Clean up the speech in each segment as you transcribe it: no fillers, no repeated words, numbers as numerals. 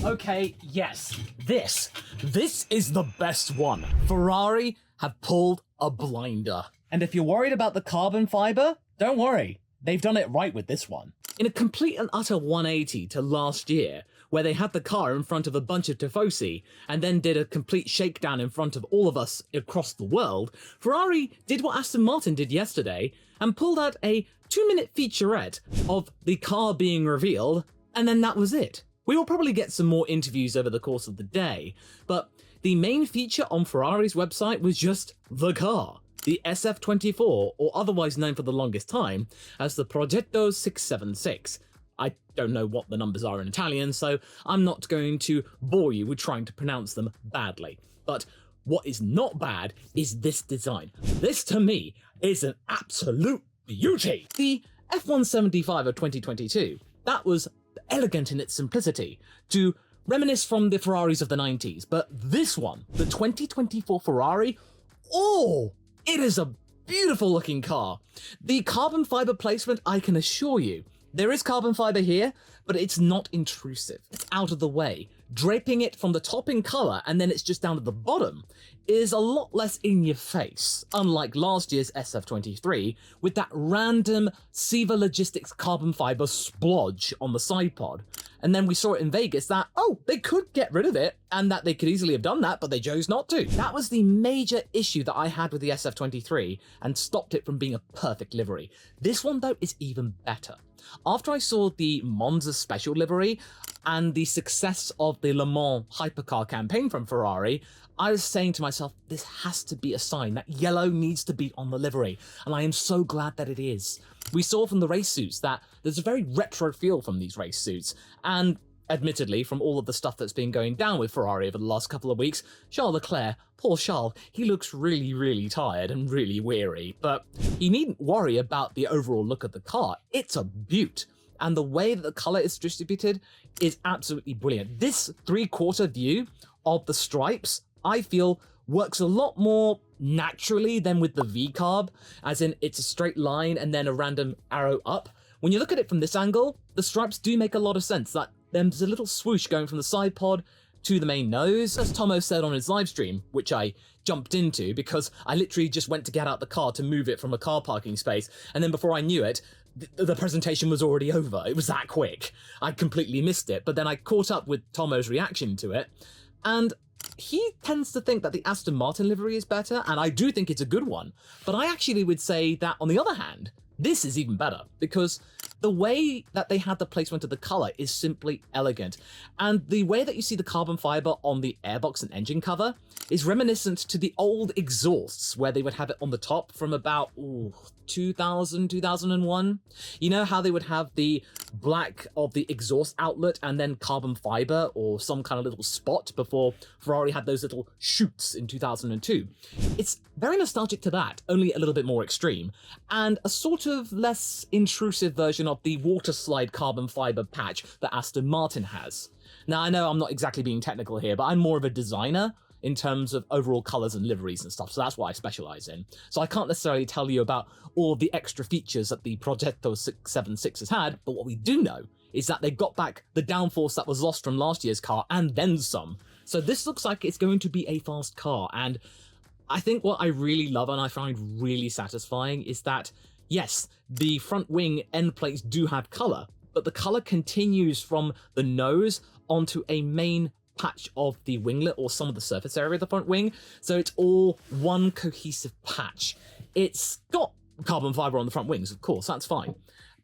Okay, yes, this is the best one. Ferrari have pulled a blinder. And if you're worried about the carbon fiber, don't worry. They've done it right with this one. In a complete and utter 180 to last year, where they had the car in front of a bunch of tifosi and then did a complete shakedown in front of all of us across the world, Ferrari did what Aston Martin did yesterday and pulled out a 2-minute featurette of the car being revealed, and then that was it. We will probably get some more interviews over the course of the day, but the main feature on Ferrari's website was just the car. The SF-24, or otherwise known for the longest time as the Progetto 676. I don't know what the numbers are in Italian, so I'm not going to bore you with trying to pronounce them badly. But what is not bad is this design. This, to me, is an absolute beauty. The F-175 of 2022, that was elegant in its simplicity, to reminisce from the Ferraris of the 90s. But this one, the 2024 Ferrari, oh! It is a beautiful looking car. The carbon fiber placement, I can assure you, there is carbon fiber here, but it's not intrusive. It's out of the way. Draping it from the top in color and then it's just down to the bottom is a lot less in your face, unlike last year's SF-23 with that random Siva Logistics carbon fiber splodge on the side pod. And then we saw it in Vegas that, oh, they could get rid of it and that they could easily have done that, but they chose not to. That was the major issue that I had with the SF-23 and stopped it from being a perfect livery. This one, though, is even better. After I saw the Monza special livery and the success of the Le Mans hypercar campaign from Ferrari, I was saying to myself, this has to be a sign that yellow needs to be on the livery, and I am so glad that it is. We saw from the race suits that there's a very retro feel from these race suits, and admittedly, from all of the stuff that's been going down with Ferrari over the last couple of weeks, Charles Leclerc, poor Charles, he looks really tired and really weary, but he needn't worry about the overall look of the car. It's a beaut. And the way that the color is distributed is absolutely brilliant. This 3/4 view of the stripes, I feel, works a lot more naturally than with the V-carb, as in it's a straight line and then a random arrow up. When you look at it from this angle, the stripes do make a lot of sense. That there's a little swoosh going from the side pod to the main nose, as Tomo said on his live stream, which I jumped into because I literally just went to get out the car to move it from a car parking space, and then before I knew it, the presentation was already over. It was that quick. I completely missed it, but then I caught up with Tomo's reaction to it, and he tends to think that the Aston Martin livery is better, and I do think it's a good one, but I actually would say that, on the other hand, this is even better, because the way that they had the placement of the color is simply elegant. And the way that you see the carbon fiber on the airbox and engine cover is reminiscent to the old exhausts where they would have it on the top from about 2000, 2001. You know how they would have the black of the exhaust outlet and then carbon fiber or some kind of little spot before Ferrari had those little chutes in 2002. It's very nostalgic to that, only a little bit more extreme, and a sort of less intrusive version of the water slide carbon fiber patch that Aston Martin has. Now, I know I'm not exactly being technical here, but I'm more of a designer in terms of overall colors and liveries and stuff, so that's what I specialize in. So I can't necessarily tell you about all of the extra features that the Progetto 676 has had, but what we do know is that they got back the downforce that was lost from last year's car and then some. So this looks like it's going to be a fast car, and I think what I really love and I find really satisfying is that, yes, the front wing end plates do have color, but the color continues from the nose onto a main patch of the winglet or some of the surface area of the front wing, so it's all one cohesive patch. It's got carbon fiber on the front wings, of course, that's fine,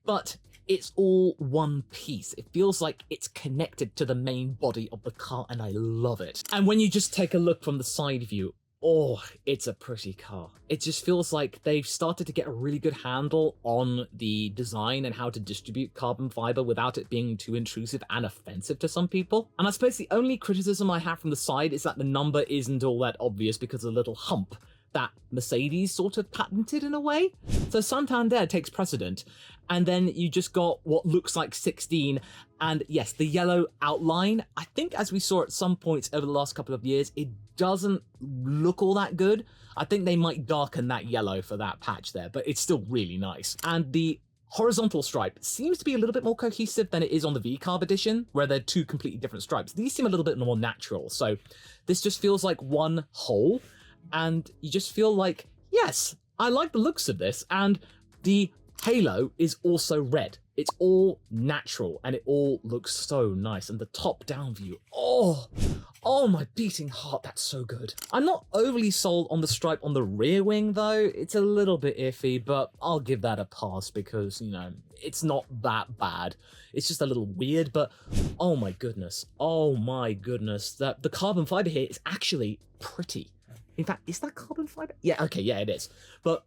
but it's all one piece. It feels like it's connected to the main body of the car, and I love it. And when you just take a look from the side view, oh, it's a pretty car. It just feels like they've started to get a really good handle on the design and how to distribute carbon fiber without it being too intrusive and offensive to some people. And I suppose the only criticism I have from the side is that the number isn't all that obvious because of a little hump that Mercedes sort of patented in a way. So Santander takes precedent, and then you just got what looks like 16, and yes, the yellow outline, I think as we saw at some points over the last couple of years, it doesn't look all that good. I think they might darken that yellow for that patch there, but it's still really nice. And the horizontal stripe seems to be a little bit more cohesive than it is on the V-Carb edition, where they're two completely different stripes. These seem a little bit more natural, so this just feels like one whole, and you just feel like, yes, I like the looks of this, and the halo is also red. It's all natural, and it all looks so nice, and the top-down view, oh my beating heart, that's so good. I'm not overly sold on the stripe on the rear wing though. It's a little bit iffy, but I'll give that a pass because, you know, it's not that bad. It's just a little weird, but oh my goodness, that the carbon fiber here is actually pretty. In fact, is that carbon fiber? Yeah, okay, yeah, it is. But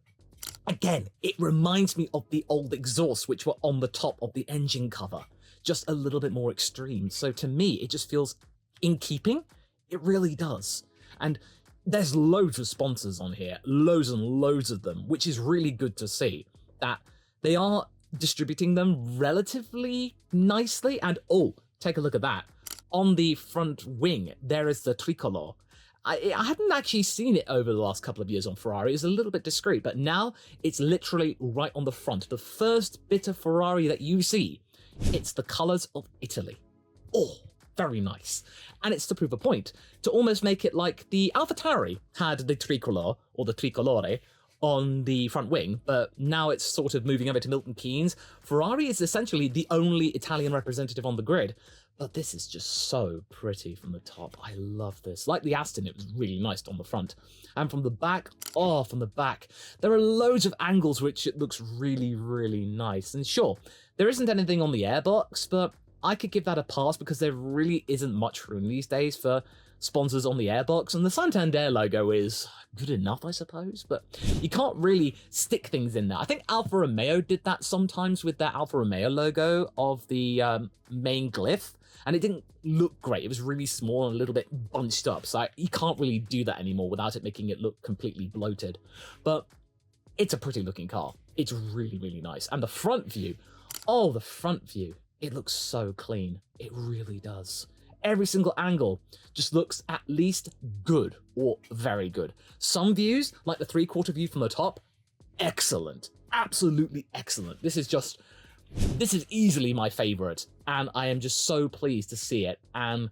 again, it reminds me of the old exhausts which were on the top of the engine cover, just a little bit more extreme. So to me, it just feels in keeping. It really does. And there's loads of sponsors on here, loads and loads of them, which is really good to see that they are distributing them relatively nicely. And oh, take a look at that. On the front wing, there is the tricolor. I hadn't actually seen it over the last couple of years on Ferrari. It's a little bit discreet, but now it's literally right on the front. The first bit of Ferrari that you see, it's the colors of Italy. Oh, very nice. And it's to prove a point, to almost make it like the AlphaTauri had the tricolor, or the tricolore, on the front wing, but now it's sort of moving over to Milton Keynes. Ferrari is essentially the only Italian representative on the grid, but this is just so pretty from the top. I love this. Like the Aston, it was really nice on the front. And from the back, there are loads of angles which it looks really, really nice. And sure, there isn't anything on the airbox, but I could give that a pass because there really isn't much room these days for sponsors on the airbox, and the Santander logo is good enough, I suppose, but you can't really stick things in there. I think Alfa Romeo did that sometimes with their Alfa Romeo logo of the main glyph, and it didn't look great. It was really small and a little bit bunched up, so you can't really do that anymore without it making it look completely bloated. But it's a pretty looking car. It's really, really nice. And the front view, the front view, it looks so clean. It really does. Every single angle just looks at least good or very good. Some views, like the 3/4 view from the top, excellent. Absolutely excellent. This is easily my favorite, and I am just so pleased to see it. And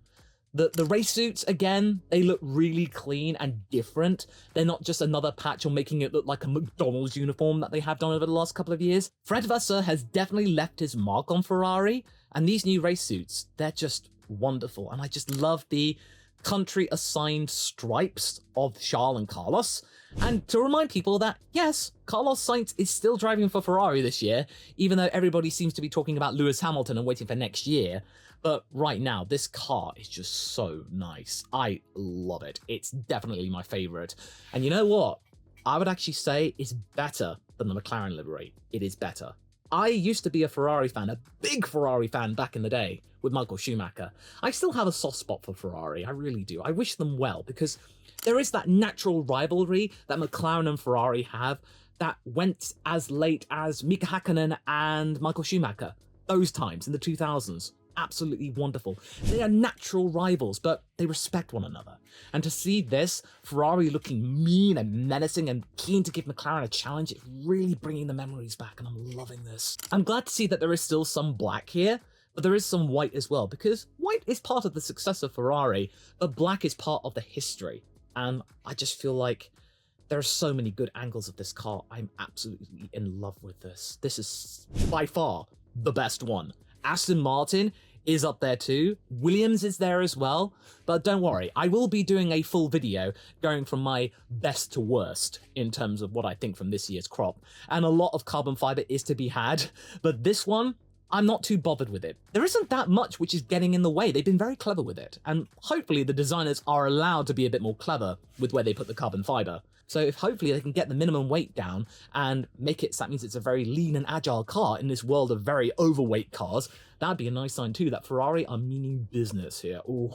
the race suits, again, they look really clean and different. They're not just another patch or making it look like a McDonald's uniform that they have done over the last couple of years. Fred Vasseur has definitely left his mark on Ferrari, and these new race suits, they're just wonderful. And I just love the country-assigned stripes of Charles and Carlos. And to remind people that, yes, Carlos Sainz is still driving for Ferrari this year, even though everybody seems to be talking about Lewis Hamilton and waiting for next year. But right now, this car is just so nice. I love it. It's definitely my favorite. And you know what? I would actually say it's better than the McLaren livery. It is better. I used to be a Ferrari fan, a big Ferrari fan back in the day with Michael Schumacher. I still have a soft spot for Ferrari, I really do. I wish them well because there is that natural rivalry that McLaren and Ferrari have that went as late as Mika Hakkinen and Michael Schumacher. Those times in the 2000s. Absolutely wonderful. They are natural rivals, but they respect one another. And to see this, Ferrari looking mean and menacing and keen to give McLaren a challenge, it's really bringing the memories back, and I'm loving this. I'm glad to see that there is still some black here, but there is some white as well, because white is part of the success of Ferrari, but black is part of the history. And I just feel like there are so many good angles of this car. I'm absolutely in love with this. This is by far the best one. Aston Martin is up there too. Williams is there as well. But don't worry, I will be doing a full video going from my best to worst in terms of what I think from this year's crop. And a lot of carbon fiber is to be had, but this one, I'm not too bothered with it. There isn't that much which is getting in the way. They've been very clever with it. And hopefully the designers are allowed to be a bit more clever with where they put the carbon fiber. So if hopefully they can get the minimum weight down and make it so that means it's a very lean and agile car in this world of very overweight cars, that'd be a nice sign too that Ferrari are meaning business here. Ooh.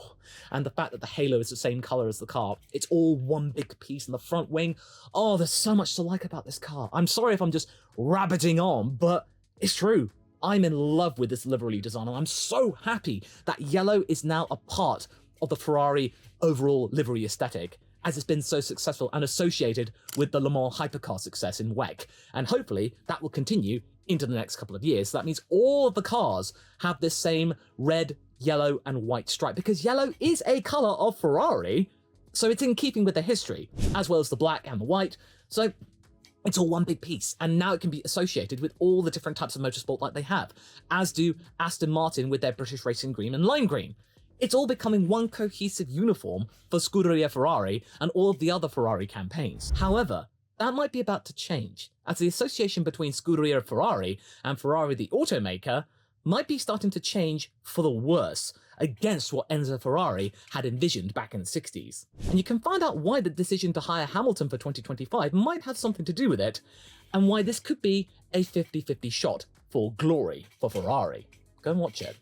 And the fact that the halo is the same color as the car, it's all one big piece in the front wing. Oh, there's so much to like about this car. I'm sorry if I'm just rabbiting on, but it's true. I'm in love with this livery design, and I'm so happy that yellow is now a part of the Ferrari overall livery aesthetic, as it's been so successful and associated with the Le Mans hypercar success in WEC. And hopefully that will continue into the next couple of years. So that means all of the cars have this same red, yellow, and white stripe, because yellow is a color of Ferrari, so it's in keeping with their history, as well as the black and the white. So it's all one big piece, and now it can be associated with all the different types of motorsport like they have, as do Aston Martin with their British Racing Green and Lime Green. It's all becoming one cohesive uniform for Scuderia Ferrari and all of the other Ferrari campaigns. However, that might be about to change, as the association between Scuderia Ferrari and Ferrari the automaker might be starting to change for the worse, against what Enzo Ferrari had envisioned back in the 60s. And you can find out why the decision to hire Hamilton for 2025 might have something to do with it, and why this could be a 50-50 shot for glory for Ferrari. Go and watch it.